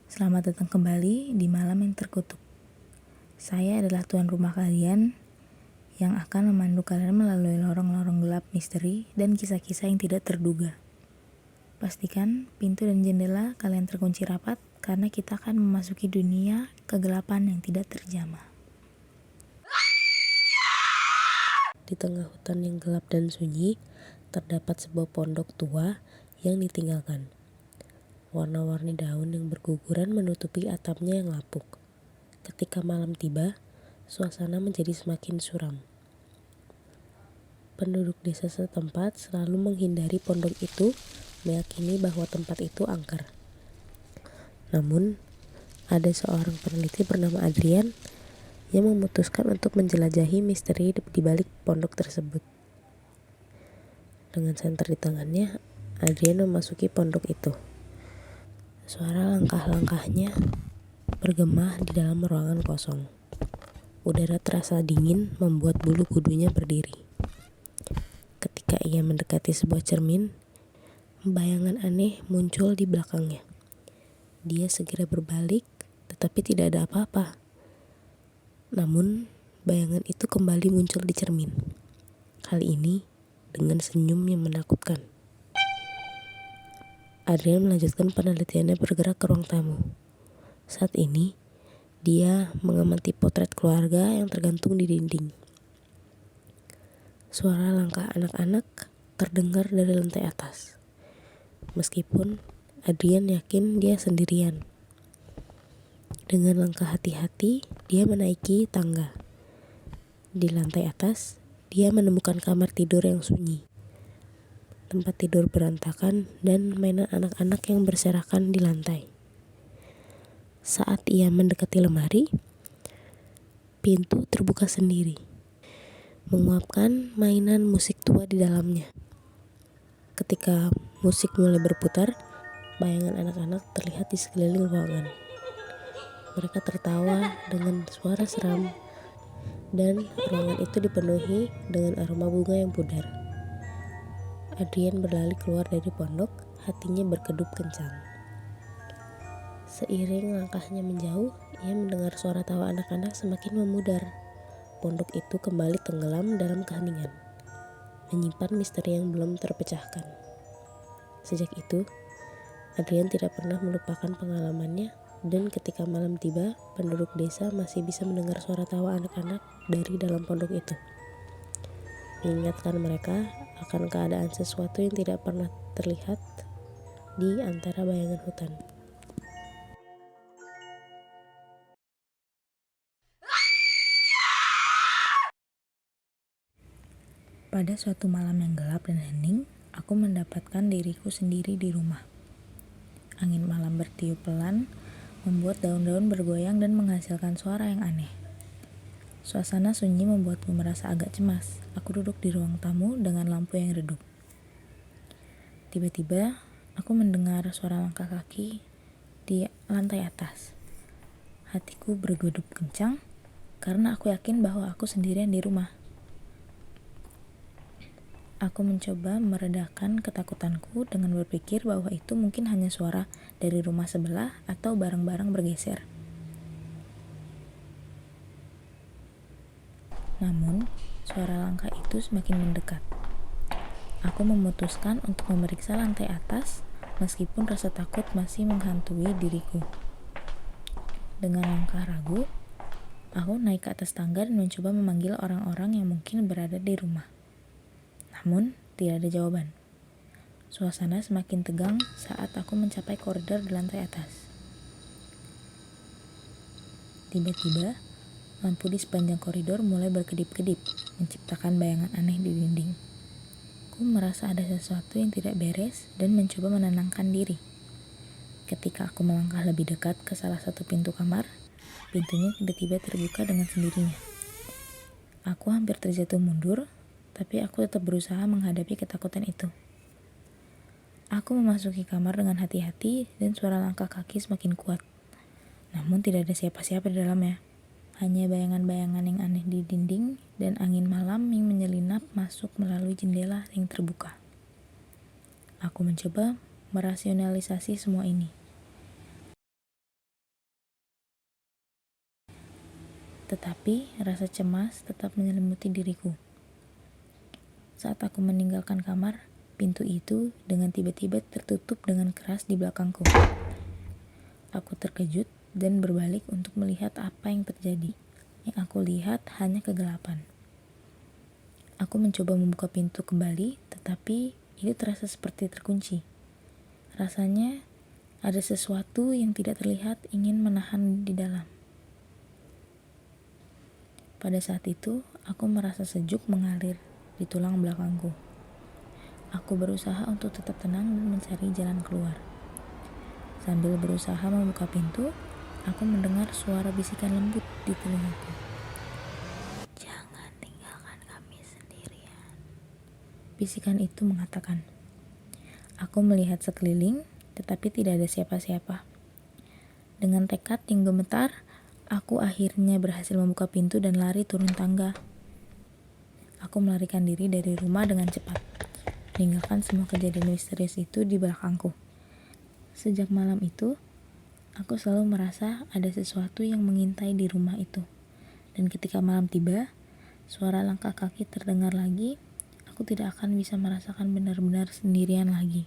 Selamat datang kembali di malam yang terkutuk. Saya adalah tuan rumah kalian yang akan memandu kalian melalui lorong-lorong gelap misteri dan kisah-kisah yang tidak terduga. Pastikan pintu dan jendela kalian terkunci rapat karena kita akan memasuki dunia kegelapan yang tidak terjamah. Di tengah hutan yang gelap dan sunyi, terdapat sebuah pondok tua yang ditinggalkan. Warna-warni daun yang berguguran menutupi atapnya yang lapuk. Ketika malam tiba, suasana menjadi semakin suram. Penduduk desa setempat selalu menghindari pondok itu, meyakini bahwa tempat itu angker. Namun, ada seorang peneliti bernama Adrian yang memutuskan untuk menjelajahi misteri di balik pondok tersebut. Dengan senter di tangannya, Adrian memasuki pondok itu. Suara langkah-langkahnya bergema di dalam ruangan kosong. Udara terasa dingin membuat bulu kudunya berdiri. Ketika ia mendekati sebuah cermin, bayangan aneh muncul di belakangnya. Dia segera berbalik, tetapi tidak ada apa-apa. Namun, bayangan itu kembali muncul di cermin. Kali ini dengan senyum yang menakutkan. Adrian melanjutkan penelitiannya bergerak ke ruang tamu. Saat ini, dia mengamati potret keluarga yang tergantung di dinding. Suara langkah anak-anak terdengar dari lantai atas. Meskipun Adrian yakin dia sendirian. Dengan langkah hati-hati, dia menaiki tangga. Di lantai atas, dia menemukan kamar tidur yang sunyi. Tempat tidur berantakan dan mainan anak-anak yang berserakan di lantai. Saat ia mendekati lemari, pintu terbuka sendiri, menguapkan mainan musik tua di dalamnya. Ketika musik mulai berputar, bayangan anak-anak terlihat di sekeliling ruangan. Mereka tertawa dengan suara seram, dan ruangan itu dipenuhi dengan aroma bunga yang pudar. Adrian berlari keluar dari pondok, hatinya berkedup kencang. Seiring langkahnya menjauh, ia mendengar suara tawa anak-anak semakin memudar. Pondok itu kembali tenggelam dalam keheningan, menyimpan misteri yang belum terpecahkan. Sejak itu, Adrian tidak pernah melupakan pengalamannya, dan ketika malam tiba, penduduk desa masih bisa mendengar suara tawa anak-anak dari dalam pondok itu, mengingatkan mereka akan keadaan sesuatu yang tidak pernah terlihat di antara bayangan hutan. Pada suatu malam yang gelap dan hening, aku mendapatkan diriku sendiri di rumah. Angin malam bertiup pelan, membuat daun-daun bergoyang dan menghasilkan suara yang aneh. Suasana sunyi membuatku merasa agak cemas. Aku duduk di ruang tamu dengan lampu yang redup. Tiba-tiba, aku mendengar suara langkah kaki di lantai atas. Hatiku bergedup kencang karena aku yakin bahwa aku sendirian di rumah. Aku mencoba meredakan ketakutanku dengan berpikir bahwa itu mungkin hanya suara dari rumah sebelah atau barang-barang bergeser. Namun, suara langkah itu semakin mendekat. Aku memutuskan untuk memeriksa lantai atas, meskipun rasa takut masih menghantui diriku. Dengan langkah ragu, aku naik ke atas tangga dan mencoba memanggil orang-orang yang mungkin berada di rumah. Namun, tidak ada jawaban. Suasana semakin tegang saat aku mencapai koridor di lantai atas. Tiba-tiba, lampu di sepanjang koridor mulai berkedip-kedip, menciptakan bayangan aneh di dinding. Aku merasa ada sesuatu yang tidak beres dan mencoba menenangkan diri. Ketika aku melangkah lebih dekat ke salah satu pintu kamar, pintunya tiba-tiba terbuka dengan sendirinya. Aku hampir terjatuh mundur, tapi aku tetap berusaha menghadapi ketakutan itu. Aku memasuki kamar dengan hati-hati dan suara langkah kaki semakin kuat. Namun tidak ada siapa-siapa di dalamnya. Hanya bayangan-bayangan yang aneh di dinding dan angin malam yang menyelinap masuk melalui jendela yang terbuka. Aku mencoba merasionalisasi semua ini. tetapi rasa cemas tetap menyelimuti diriku. Saat aku meninggalkan kamar, pintu itu dengan tiba-tiba tertutup dengan keras di belakangku. Aku terkejut dan berbalik untuk melihat apa yang terjadi. Yang aku lihat hanya kegelapan. Aku mencoba membuka pintu kembali, tetapi itu terasa seperti terkunci. Rasanya ada sesuatu yang tidak terlihat ingin menahan di dalam. Pada saat itu, aku merasa sejuk mengalir di tulang belakangku. Aku berusaha untuk tetap tenang dan mencari jalan keluar. Sambil berusaha membuka pintu, aku mendengar suara bisikan lembut di telingaku. "Jangan tinggalkan kami sendirian." Bisikan itu mengatakan. Aku melihat sekeliling, tetapi tidak ada siapa-siapa. Dengan tekad yang gemetar, aku akhirnya berhasil membuka pintu dan lari turun tangga. Aku melarikan diri dari rumah dengan cepat, meninggalkan semua kejadian misterius itu di belakangku. Sejak malam itu, aku selalu merasa ada sesuatu yang mengintai di rumah itu. Dan ketika malam tiba, suara langkah kaki terdengar lagi, aku tidak akan bisa merasakan benar-benar sendirian lagi.